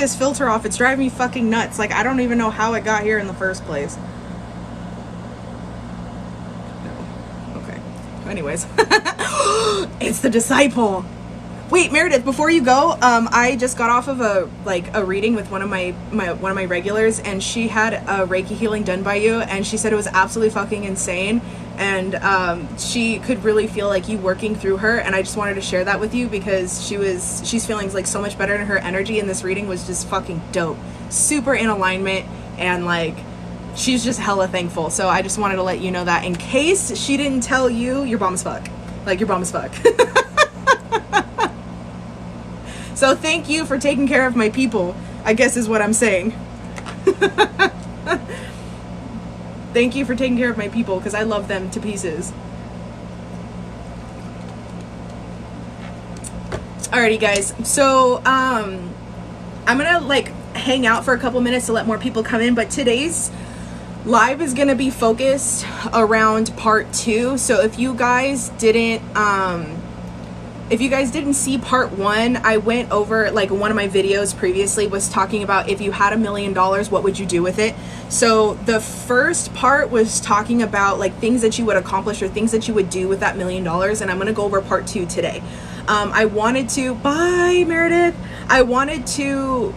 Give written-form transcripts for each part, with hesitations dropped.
this filter off. It's driving me fucking nuts. Like, I don't even know how it got here in the first place. No. Okay. Anyways. It's the disciple. Wait, Meredith, before you go, I just got off of a reading with one of my regulars, and she had a Reiki healing done by you, and she said it was absolutely fucking insane, and she could really feel like you working through her, and I just wanted to share that with you because she's feeling like so much better in her energy, and this reading was just fucking dope, super in alignment, and like she's just hella thankful. So I just wanted to let you know that in case she didn't tell you, you're bomb as fuck. Like, you're bomb as fuck. So thank you for taking care of my people, I guess is what I'm saying. Thank you for taking care of my people, because I love them to pieces. Alrighty, guys. So, I'm gonna, like, hang out for a couple minutes to let more people come in, but today's live is gonna be focused around part 2. So if you guys didn't, see part 1, I went over, like, one of my videos previously was talking about if you had $1 million, what would you do with it? So the first part was talking about, like, things that you would accomplish or things that you would do with that $1 million, and I'm going to go over part 2 today. Bye, Meredith. I wanted to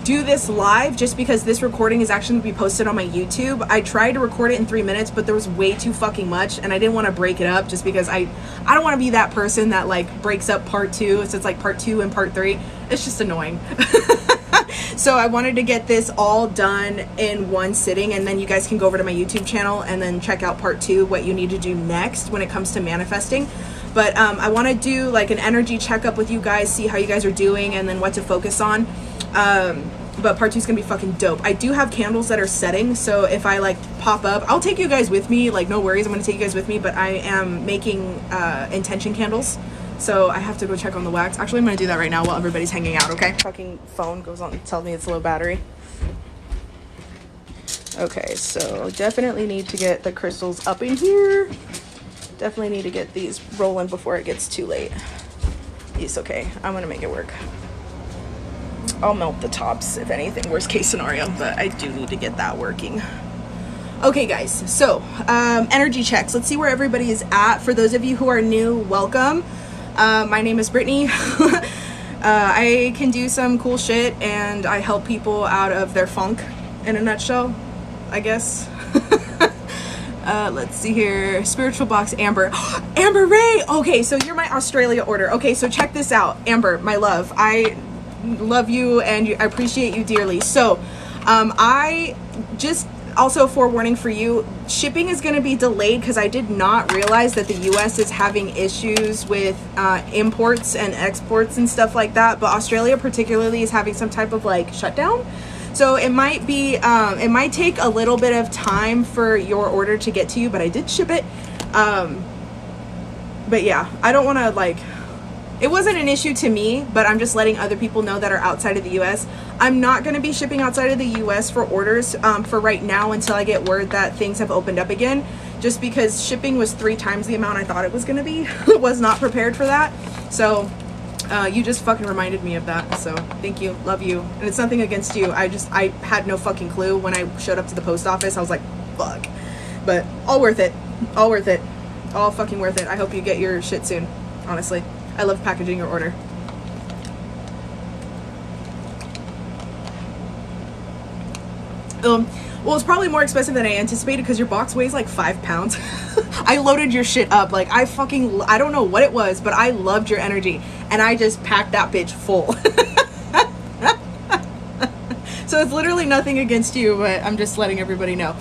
do this live just because this recording is actually going to be posted on my YouTube. I tried to record it in 3 minutes, but there was way too fucking much, and I didn't want to break it up just because I don't want to be that person that, like, breaks up part 2, so it's like part 2 and part 3. It's just annoying. So I wanted to get this all done in one sitting, and then you guys can go over to my YouTube channel and then check out part 2, what you need to do next when it comes to manifesting. But I want to do, like, an energy checkup with you guys, see how you guys are doing, and then what to focus on. But part 2 is gonna be fucking dope. I do have candles that are setting, so if I, like, pop up, I'll take you guys with me. Like, no worries, I'm gonna take you guys with me, but I am making intention candles, so I have to go check on the wax. Actually, I'm gonna do that right now while everybody's hanging out, okay? Fucking phone goes on and tells me it's low battery. Okay, so definitely need to get the crystals up in here. Definitely need to get these rolling before it gets too late. It's okay, I'm gonna make it work. I'll melt the tops if anything, worst case scenario, but I do need to get that working. Okay, guys, so energy checks. Let's see where everybody is at. For those of you who are new, welcome. My name is Brittany. I can do some cool shit, and I help people out of their funk, in a nutshell, I guess. Let's see here. Spiritual box, Amber. Amber Ray! Okay, so you're my Australia order. Okay, so check this out. Amber, my love. I love you and I appreciate you dearly. So I just also forewarning for you, shipping is going to be delayed because I did not realize that the US is having issues with imports and exports and stuff like that, but Australia particularly is having some type of, like, shutdown. So it might be it might take a little bit of time for your order to get to you, but I did ship it. But yeah, I don't want to, like, it wasn't an issue to me, but I'm just letting other people know that are outside of the US. I'm not going to be shipping outside of the US for orders for right now until I get word that things have opened up again, just because shipping was 3 times the amount I thought it was going to be. Was not prepared for that. So you just fucking reminded me of that. So thank you. Love you. And it's nothing against you. I had no fucking clue when I showed up to the post office. I was like, fuck. But all worth it. All worth it. All fucking worth it. I hope you get your shit soon. Honestly. I love packaging your order. Well, it's probably more expensive than I anticipated because your box weighs like 5 pounds. I loaded your shit up. Like, I don't know what it was, but I loved your energy. And I just packed that bitch full. So it's literally nothing against you, but I'm just letting everybody know.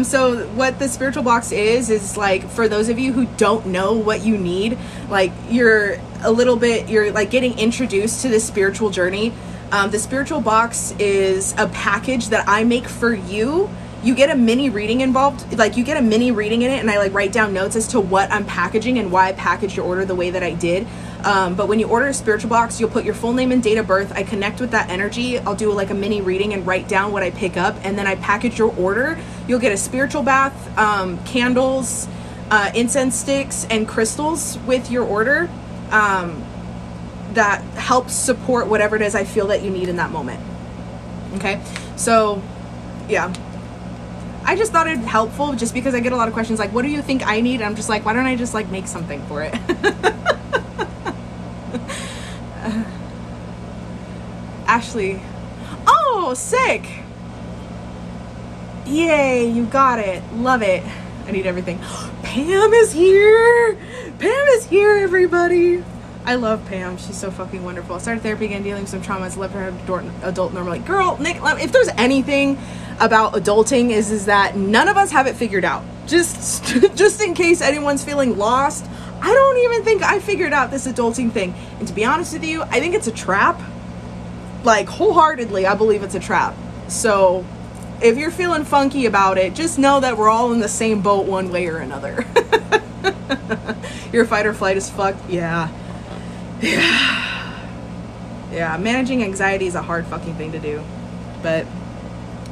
So what the spiritual box is like, for those of you who don't know what you need, like, you're like getting introduced to the spiritual journey. The spiritual box is a package that I make for you. You get a mini reading involved, like, you get a mini reading in it, and I, like, write down notes as to what I'm packaging and why I packaged your order the way that I did. But when you order a spiritual box, you'll put your full name and date of birth. I connect with that energy. I'll do, like, a mini reading and write down what I pick up, and then I package your order. You'll get a spiritual bath, candles, incense sticks, and crystals with your order that helps support whatever it is I feel that you need in that moment. Okay, so yeah, I just thought it'd be helpful just because I get a lot of questions like, what do you think I need? And I'm just like, why don't I just like make something for it? Ashley, oh, sick. Yay, you got it. Love it. I need everything. Pam is here. Pam is here, everybody. I love Pam. She's so fucking wonderful. I started therapy again, dealing with some traumas, left her adult normally. Girl, Nick, if there's anything about adulting is that none of us have it figured out. Just in case anyone's feeling lost, I don't even think I figured out this adulting thing. And to be honest with you, I think it's a trap. Like, wholeheartedly, I believe it's a trap. So if you're feeling funky about it, just know that we're all in the same boat one way or another. Your fight or flight is fucked. Yeah. Managing anxiety is a hard fucking thing to do, but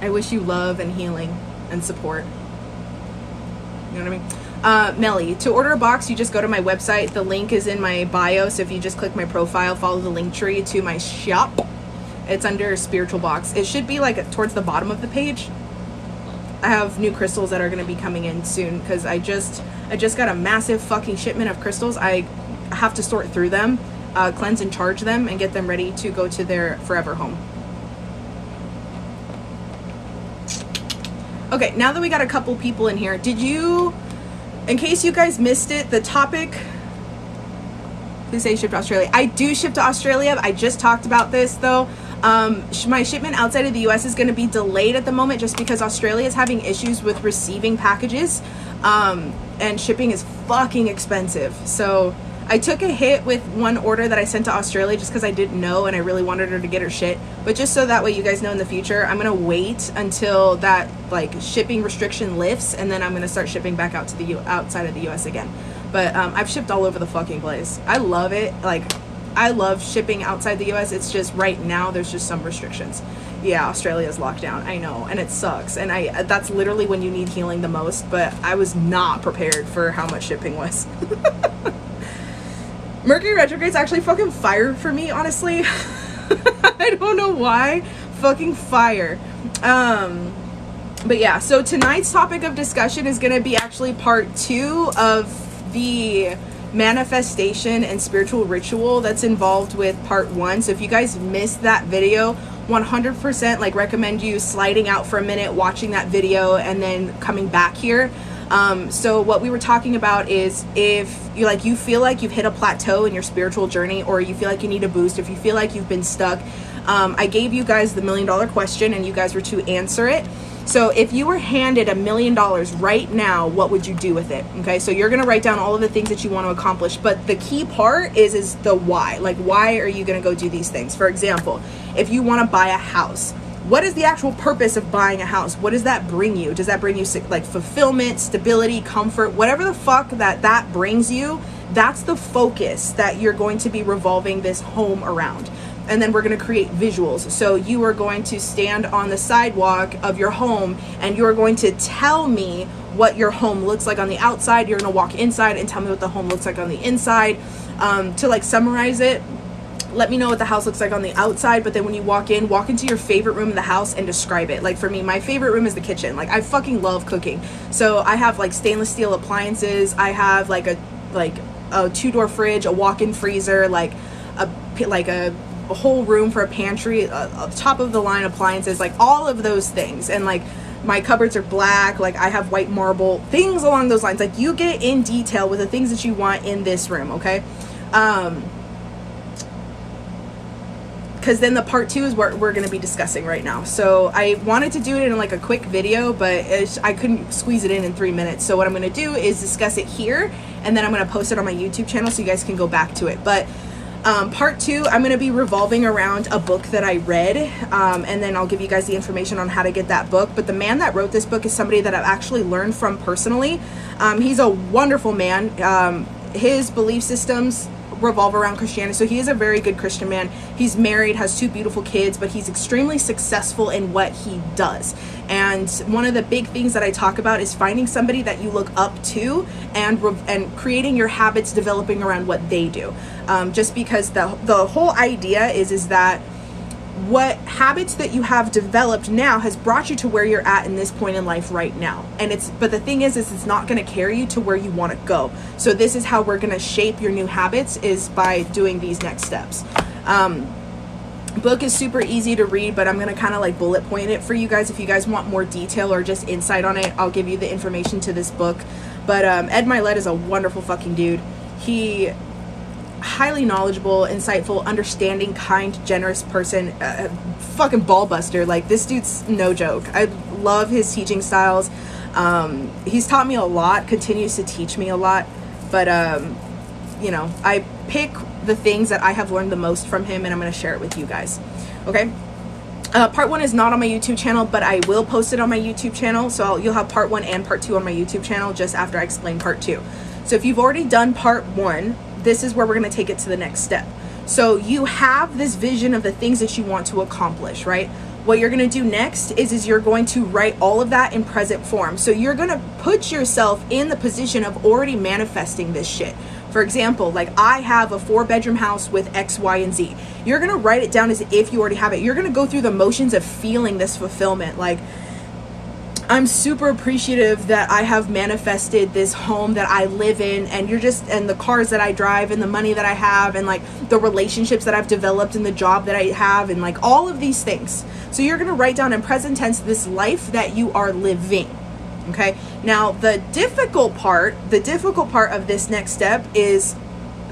I wish you love and healing and support. You know what I mean? Melly, to order a box, you just go to my website. The link is in my bio, so if you just click my profile, follow the link tree to my shop. It's under spiritual box. It should be like towards the bottom of the page. I have new crystals that are going to be coming in soon because I just got a massive fucking shipment of crystals. I have to sort through them, cleanse and charge them, and get them ready to go to their forever home. Okay, now that we got a couple people in here, in case you guys missed it, the topic, please say ship to Australia. I do ship to Australia. I just talked about this though. My shipment outside of the US is going to be delayed at the moment just because Australia is having issues with receiving packages, and shipping is fucking expensive. So I took a hit with one order that I sent to Australia just because I didn't know and I really wanted her to get her shit. But just so that way you guys know in the future, I'm going to wait until that like shipping restriction lifts, and then I'm going to start shipping back out to the outside of the US again. But I've shipped all over the fucking place. I love it. Like, I love shipping outside the US. It's just right now there's just some restrictions. Yeah, Australia's locked down. I know, and it sucks. And that's literally when you need healing the most, but I was not prepared for how much shipping was. Mercury retrograde's actually fucking fire for me, honestly. I don't know why. Fucking fire. But yeah, so tonight's topic of discussion is going to be actually part 2 of the manifestation and spiritual ritual that's involved with part 1. So if you guys missed that video, 100% like recommend you sliding out for a minute, watching that video, and then coming back here. So what we were talking about is if you feel like you've hit a plateau in your spiritual journey, or you feel like you need a boost, if you feel like you've been stuck, I gave you guys the $1 million question and you guys were to answer it. So if you were handed $1 million right now, what would you do with it? Okay, so you're going to write down all of the things that you want to accomplish, but the key part is the why. Like, why are you going to go do these things? For example, if you want to buy a house, what is the actual purpose of buying a house? What does that bring you? Does that bring you like fulfillment, stability, comfort, whatever the fuck that brings you? That's the focus that you're going to be revolving this home around. And then we're going to create visuals. So you are going to stand on the sidewalk of your home and you're going to tell me what your home looks like on the outside. You're going to walk inside and tell me what the home looks like on the inside. To like summarize it, let me know what the house looks like on the outside, but then when you walk into your favorite room in the house and describe it. Like for me, my favorite room is the kitchen. Like I fucking love cooking. So I have like stainless steel appliances. I have like a 2-door fridge, a walk-in freezer, like a whole room for a pantry, top of the line appliances, like all of those things. And like my cupboards are black, like I have white marble, things along those lines. Like you get in detail with the things that you want in this room, okay? Because then the part 2 is what we're going to be discussing right now. So I wanted to do it in like a quick video, but I couldn't squeeze it in 3 minutes. So what I'm going to do is discuss it here, and then I'm going to post it on my YouTube channel so you guys can go back to it. But part 2, I'm going to be revolving around a book that I read, and then I'll give you guys the information on how to get that book. But the man that wrote this book is somebody that I've actually learned from personally. He's a wonderful man. His belief systems revolve around Christianity. So he is a very good Christian man. He's married, has 2 beautiful kids, but he's extremely successful in what he does. And one of the big things that I talk about is finding somebody that you look up to and creating your habits developing around what they do. Just because the whole idea is that what habits that you have developed now has brought you to where you're at in this point in life right now. And but the thing is it's not going to carry you to where you want to go. So this is how we're going to shape your new habits, is by doing these next steps. Book is super easy to read, but I'm going to kind of like bullet point it for you guys. If you guys want more detail or just insight on it, I'll give you the information to this book. But Ed Mylett is a wonderful fucking dude. He highly knowledgeable, insightful, understanding, kind, generous person, fucking ball buster. Like, this dude's no joke. I love his teaching styles. He's taught me a lot, continues to teach me a lot, but you know, I pick the things that I have learned the most from him, and I'm going to share it with you guys. Okay. Part 1 is not on my YouTube channel, but I will post it on my YouTube channel. So you'll have part 1 and part 2 on my YouTube channel just after I explain part 2. So if you've already done part 1, this is where we're going to take it to the next step. So you have this vision of the things that you want to accomplish, right? What you're going to do next is you're going to write all of that in present form. So you're going to put yourself in the position of already manifesting this shit. For example, like, I have a 4-bedroom house with X, Y, and Z. You're going to write it down as if you already have it. You're going to go through the motions of feeling this fulfillment. Like, I'm super appreciative that I have manifested this home that I live in, and and the cars that I drive, and the money that I have, and like the relationships that I've developed, and the job that I have, and like all of these things. So you're going to write down in present tense this life that you are living. Okay. Now the difficult part of this next step is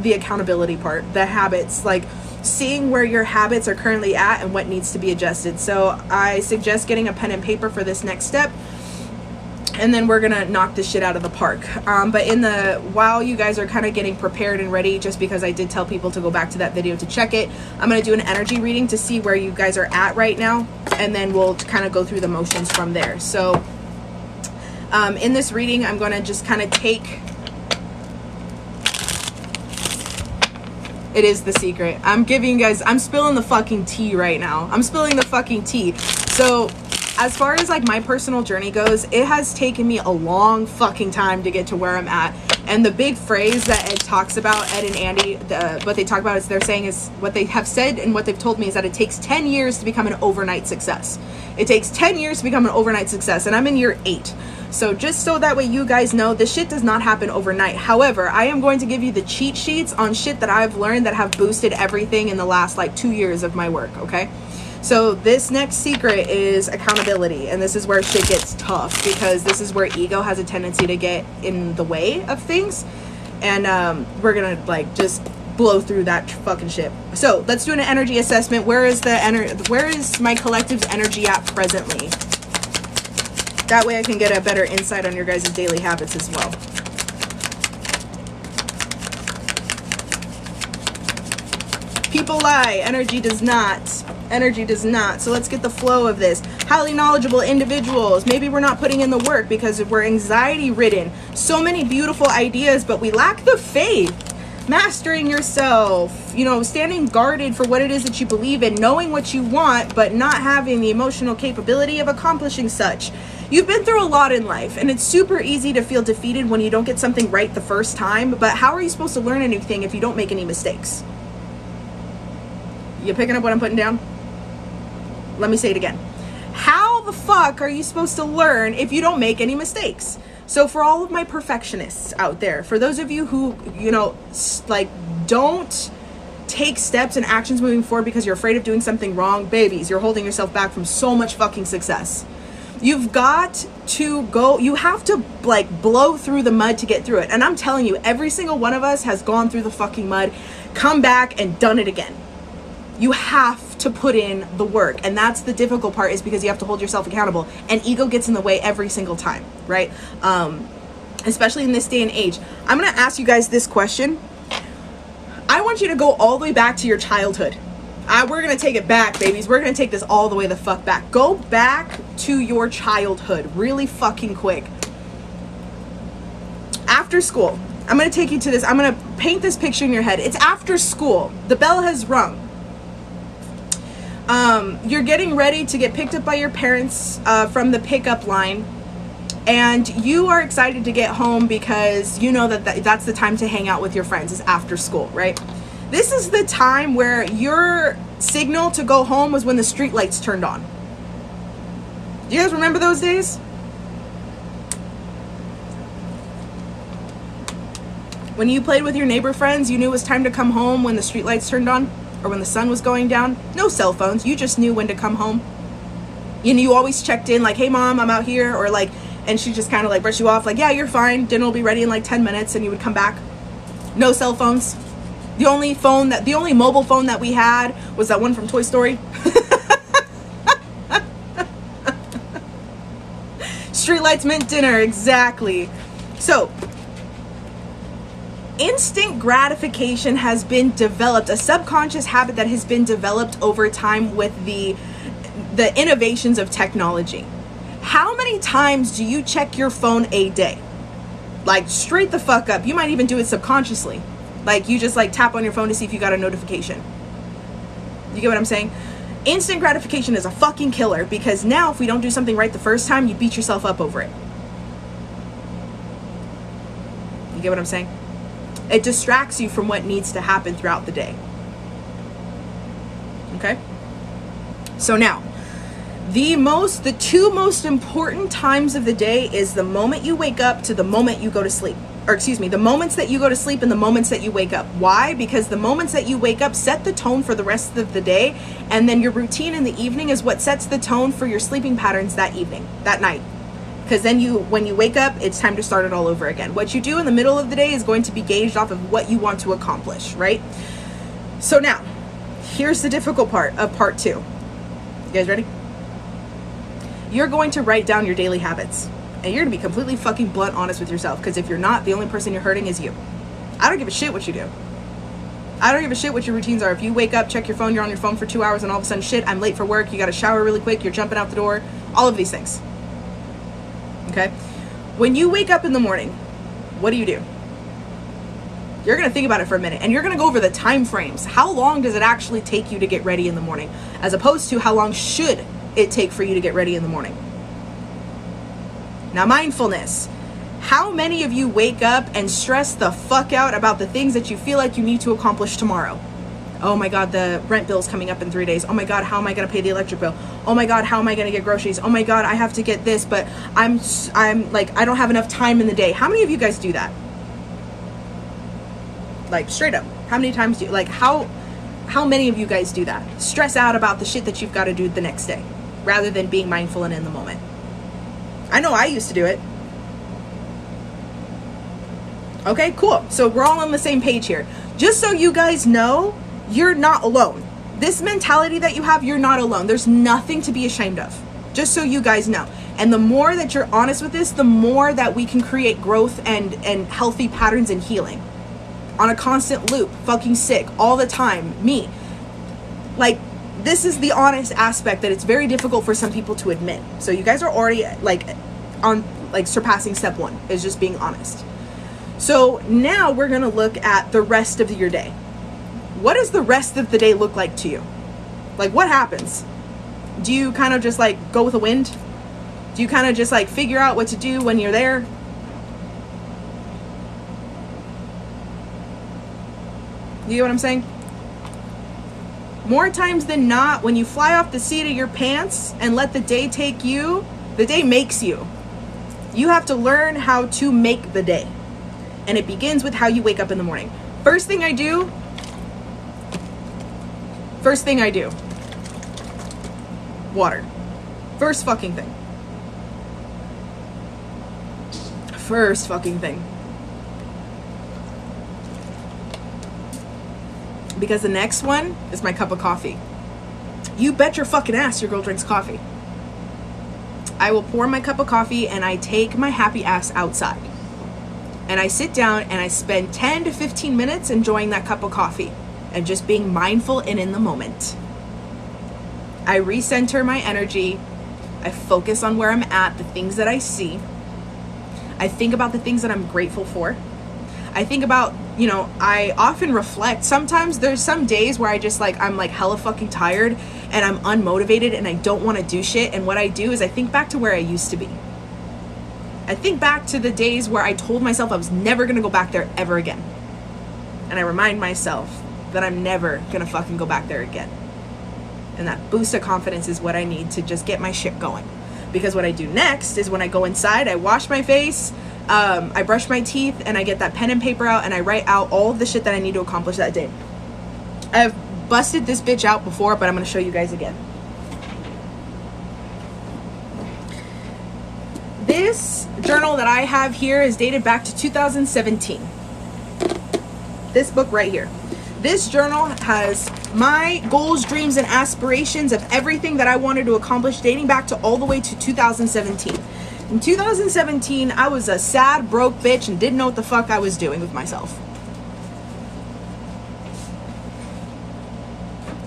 the accountability part, the habits, like seeing where your habits are currently at and what needs to be adjusted. So I suggest getting a pen and paper for this next step, and then we're gonna knock this shit out of the park. But while you guys are kind of getting prepared and ready, just because I did tell people to go back to that video to check it, I'm gonna do an energy reading to see where you guys are at right now, and then we'll kind of go through the motions from there. So in this reading, I'm gonna just kind of take, it is The Secret. I'm spilling the fucking tea right now. I'm spilling the fucking tea. So as far as like my personal journey goes, it has taken me a long fucking time to get to where I'm at. And the big phrase that Ed talks about, Ed and Andy, what they talk about is, they're saying is, what they have said and what they've told me is that it takes 10 years to become an overnight success. It takes 10 years to become an overnight success, and I'm in year 8. So just so that way you guys know, this shit does not happen overnight. However, I am going to give you the cheat sheets on shit that I've learned that have boosted everything in the last like 2 years of my work, okay? So this next secret is accountability, and this is where shit gets tough, because this is where ego has a tendency to get in the way of things, and we're gonna like just blow through that fucking shit. So let's do an energy assessment. Where is my collective's energy at presently? That way I can get a better insight on your guys' daily habits as well. People lie, energy does not. Energy does not. So let's get the flow of this. Highly knowledgeable individuals. Maybe we're not putting in the work because we're anxiety ridden. So many beautiful ideas, but we lack the faith. Mastering yourself, you know, standing guarded for what it is that you believe in, knowing what you want, but not having the emotional capability of accomplishing such. You've been through a lot in life, and it's super easy to feel defeated when you don't get something right the first time, but how are you supposed to learn anything if you don't make any mistakes? You picking up what I'm putting down? Let me say it again. How the fuck are you supposed to learn if you don't make any mistakes? So for all of my perfectionists out there, for those of you who, you know, like don't take steps and actions moving forward because you're afraid of doing something wrong, babies, you're holding yourself back from so much fucking success. You've got to go, you have to like blow through the mud to get through it. And I'm telling you, every single one of us has gone through the fucking mud, come back and done it again. You have to put in the work, and that's the difficult part, is because you have to hold yourself accountable, and ego gets in the way every single time, right? Especially in this day and age. I'm gonna ask you guys this question. I want you to go all the way back to your childhood. We're gonna take it back, babies. We're gonna take this all the way the fuck back. Go back to your childhood really fucking quick. After school, I'm gonna take you to this. I'm gonna paint this picture in your head. It's after school. The bell has rung. You're getting ready to get picked up by your parents from the pickup line, and you are excited to get home because you know that that's the time to hang out with your friends, is after school, right? This is the time where your signal to go home was when the street lights turned on. Do you guys remember those days? When you played with your neighbor friends, you knew it was time to come home when the street lights turned on or when the sun was going down. No cell phones. You just knew when to come home. And you always checked in like, hey mom, I'm out here, or like, and she just kind of like brushed you off like, yeah, you're fine. Dinner will be ready in like 10 minutes, and you would come back. No cell phones. The only mobile phone that we had was that one from Toy Story. Streetlights meant dinner, exactly. So, instant gratification has been developed, a subconscious habit that has been developed over time with the innovations of technology. How many times do you check your phone a day? Like straight the fuck up. You might even do it subconsciously. Like you just like tap on your phone to see if you got a notification. You get what I'm saying? Instant gratification is a fucking killer, because now if we don't do something right the first time, you beat yourself up over it. You get what I'm saying? It distracts you from what needs to happen throughout the day. Okay? So now, the two most important times of the day is the moment you wake up to the moment you go to sleep. Or excuse me, the moments that you go to sleep and the moments that you wake up. Why? Because the moments that you wake up set the tone for the rest of the day, and then your routine in the evening is what sets the tone for your sleeping patterns that evening, that night. Because then when you wake up, it's time to start it all over again. What you do in the middle of the day is going to be gauged off of what you want to accomplish, right? So now, here's the difficult part of part 2. You guys ready? You're going to write down your daily habits. And you're going to be completely fucking blunt honest with yourself. Because if you're not, the only person you're hurting is you. I don't give a shit what you do. I don't give a shit what your routines are. If you wake up, check your phone, you're on your phone for 2 hours, and all of a sudden, shit, I'm late for work, you got to shower really quick, you're jumping out the door, all of these things. Okay? When you wake up in the morning, what do? You're going to think about it for a minute, and you're going to go over the time frames. How long does it actually take you to get ready in the morning, as opposed to how long should it take for you to get ready in the morning? Now, mindfulness. How many of you wake up and stress the fuck out about the things that you feel like you need to accomplish tomorrow? Oh my God, the rent bill's coming up in 3 days. Oh my God, how am I going to pay the electric bill? Oh my God, how am I going to get groceries? Oh my God, I have to get this, but I'm like, I don't have enough time in the day. How many of you guys do that? Like straight up, how many times do you, like how many of you guys do that? Stress out about the shit that you've got to do the next day, rather than being mindful and in the moment. I know I used to do it. Okay, cool. So we're all on the same page here. Just so you guys know, you're not alone. This mentality that you have, you're not alone. There's nothing to be ashamed of. Just so you guys know. And the more that you're honest with this, the more that we can create growth and healthy patterns and healing. On a constant loop, fucking sick, all the time, me. Like, this is the honest aspect that it's very difficult for some people to admit. So you guys are already surpassing step 1, is just being honest. So now we're going to look at the rest of your day. What does the rest of the day look like to you? Like, what happens? Do you kind of just like go with the wind? Do you kind of just like figure out what to do when you're there? You get what I'm saying? More times than not, when you fly off the seat of your pants and let the day take you, the day makes you. You have to learn how to make the day. And it begins with how you wake up in the morning. First thing I do. Water. First fucking thing. Because the next one is my cup of coffee. You bet your fucking ass your girl drinks coffee. I will pour my cup of coffee and I take my happy ass outside. And I sit down and I spend 10 to 15 minutes enjoying that cup of coffee and just being mindful and in the moment. I recenter my energy. I focus on where I'm at, the things that I see. I think about the things that I'm grateful for. I think about, I often reflect. Sometimes there's some days where I'm like hella fucking tired and I'm unmotivated and I don't want to do shit. And what I do is I think back to where I used to be. I think back to the days where I told myself I was never going to go back there ever again. And I remind myself, that I'm never gonna fucking go back there again. And that boost of confidence is what I need to just get my shit going. Because what I do next is when I go inside, I wash my face, I brush my teeth, and I get that pen and paper out and I write out all of the shit that I need to accomplish that day. I've busted this bitch out before, but I'm gonna show you guys again. This journal that I have here is dated back to 2017. This book right here. This journal has my goals, dreams, and aspirations of everything that I wanted to accomplish dating back to all the way to 2017. In 2017, I was a sad, broke bitch and didn't know what the fuck I was doing with myself.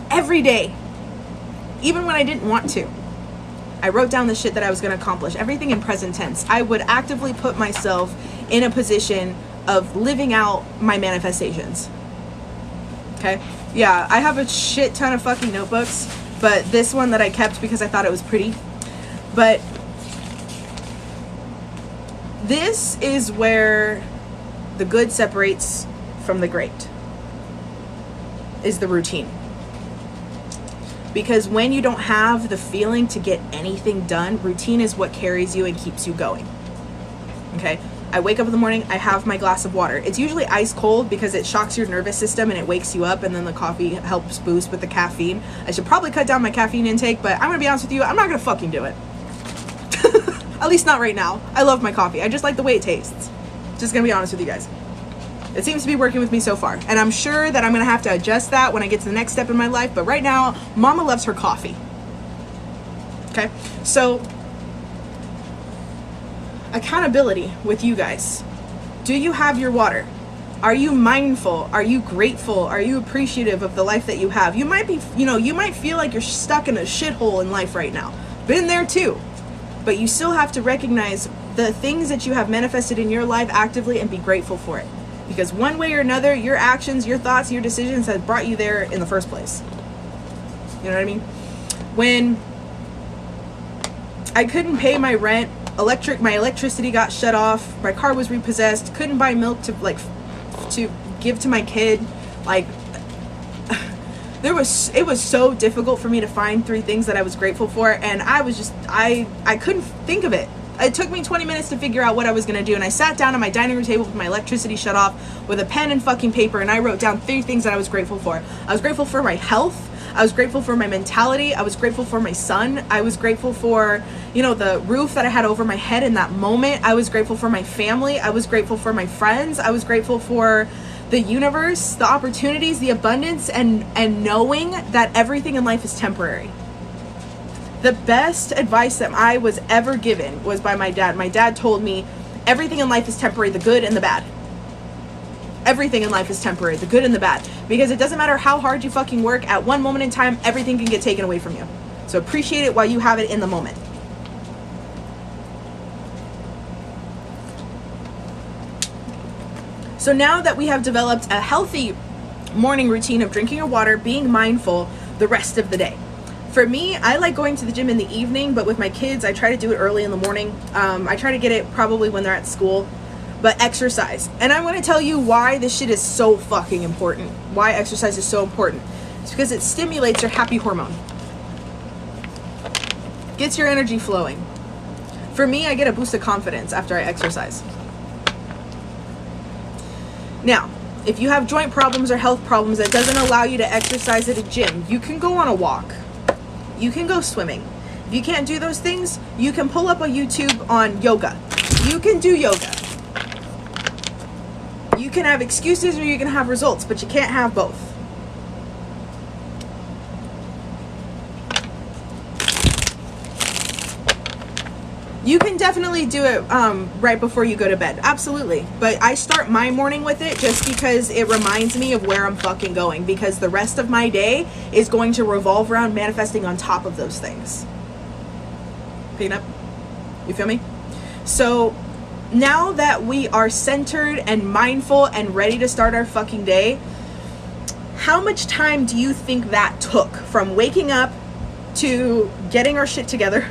Every day, even when I didn't want to, I wrote down the shit that I was going to accomplish, everything in present tense. I would actively put myself in a position of living out my manifestations. Okay? Yeah, I have a shit ton of fucking notebooks, but this one that I kept because I thought it was pretty. But this is where the good separates from the great, is the routine. Because when you don't have the feeling to get anything done, routine is what carries you and keeps you going. Okay? I wake up in the morning, I have my glass of water. It's usually ice cold because it shocks your nervous system and it wakes you up, and then the coffee helps boost with the caffeine. I should probably cut down my caffeine intake, but I'm gonna be honest with you, I'm not gonna fucking do it. At least not right now. I love my coffee. I just like the way it tastes. Just gonna be honest with you guys. It seems to be working with me so far, and I'm sure that I'm gonna have to adjust that when I get to the next step in my life, but right now, mama loves her coffee. Okay? So, accountability with you guys. Do you have your water? Are you mindful? Are you grateful? Are you appreciative of the life that you have? You might be, you might feel like you're stuck in a shithole in life right now. Been there too. But you still have to recognize the things that you have manifested in your life actively and be grateful for it. Because one way or another, your actions, your thoughts, your decisions have brought you there in the first place. You know what I mean? When I couldn't pay my rent, my electricity got shut off, my car was repossessed, couldn't buy milk to give to my kid, it was so difficult for me to find 3 things that I was grateful for, and I couldn't think of it. It took me 20 minutes to figure out what I was going to do, and I sat down at my dining room table with my electricity shut off with a pen and fucking paper, and I wrote down 3 things that I was grateful for. I was grateful for my health. I was grateful for my mentality. I was grateful for my son. I was grateful for, the roof that I had over my head in that moment. I was grateful for my family. I was grateful for my friends. I was grateful for the universe, the opportunities, the abundance, and knowing that everything in life is temporary. The best advice that I was ever given was by my dad. My dad told me everything in life is temporary, the good and the bad. Everything in life is temporary, the good and the bad. Because it doesn't matter how hard you fucking work, at one moment in time, everything can get taken away from you. So appreciate it while you have it in the moment. So now that we have developed a healthy morning routine of drinking your water, being mindful the rest of the day. For me, I like going to the gym in the evening, but with my kids, I try to do it early in the morning. I try to get it probably when they're at school. But exercise. And I want to tell you why this shit is so fucking important. Why exercise is so important. It's because it stimulates your happy hormone. Gets your energy flowing. For me, I get a boost of confidence after I exercise. Now, if you have joint problems or health problems that doesn't allow you to exercise at a gym, you can go on a walk. You can go swimming. If you can't do those things, you can pull up a YouTube on yoga. You can do yoga. You can have excuses or you can have results, but you can't have both. You can definitely do it right before you go to bed. Absolutely. But I start my morning with it just because it reminds me of where I'm fucking going. Because the rest of my day is going to revolve around manifesting on top of those things. Picking up? You feel me? So now that we are centered and mindful and ready to start our fucking day, how much time do you think that took from waking up to getting our shit together,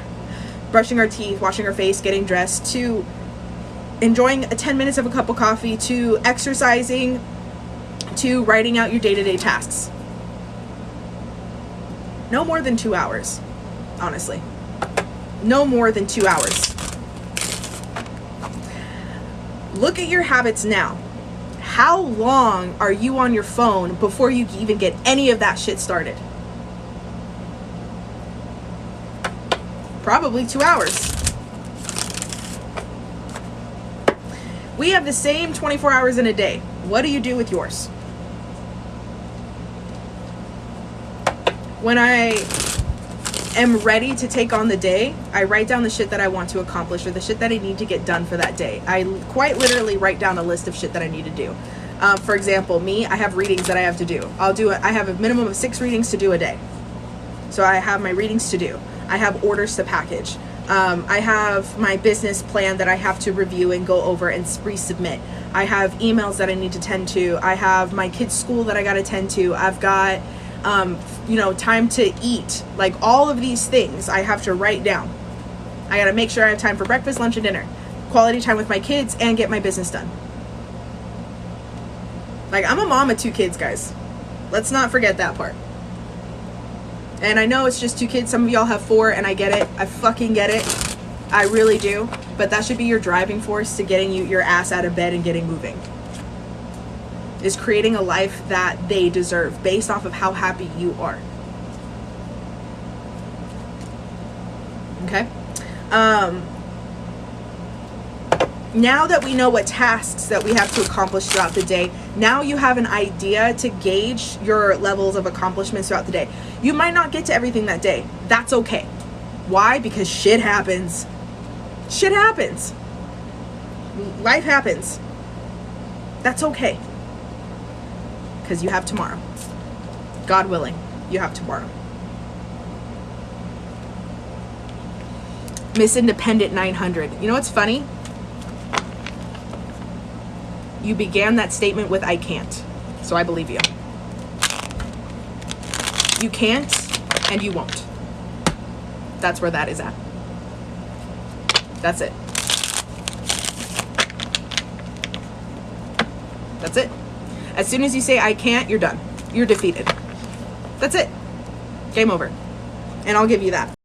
brushing our teeth, washing our face, getting dressed, to enjoying 10 minutes of a cup of coffee, to exercising, to writing out your day-to-day tasks. No more than 2 hours, honestly. No more than 2 hours. Look at your habits now. How long are you on your phone before you even get any of that shit started? Probably 2 hours. We have the same 24 hours in a day. What do you do with yours? When I am ready to take on the day, I write down the shit that I want to accomplish or the shit that I need to get done for that day. I quite literally write down a list of shit that I need to do. For example, me, I have readings that I have to do. I have a minimum of 6 readings to do a day. So I have my readings to do. I have orders to package. I have my business plan that I have to review and go over and resubmit. I have emails that I need to tend to. I have my kids' school that I got to tend to. I've got, time to eat. Like all of these things I have to write down. I got to make sure I have time for breakfast, lunch, and dinner. Quality time with my kids and get my business done. Like, I'm a mom of 2 kids, guys. Let's not forget that part. And I know it's just 2 kids. Some of y'all have 4, and I get it. I fucking get it. I really do. But that should be your driving force to getting your ass out of bed and getting moving. Is creating a life that they deserve based off of how happy you are. Okay? Now that we know what tasks that we have to accomplish throughout the day, now you have an idea to gauge your levels of accomplishments throughout the day. You might not get to everything that day. That's okay. Why? Because shit happens. Shit happens. Life happens. That's okay. Because you have tomorrow. God willing, you have tomorrow. Miss Independent 900. You know what's funny? You began that statement with "I can't." So I believe you. You can't and you won't. That's where that is at. That's it. That's it. As soon as you say "I can't," you're done. You're defeated. That's it. Game over. And I'll give you that.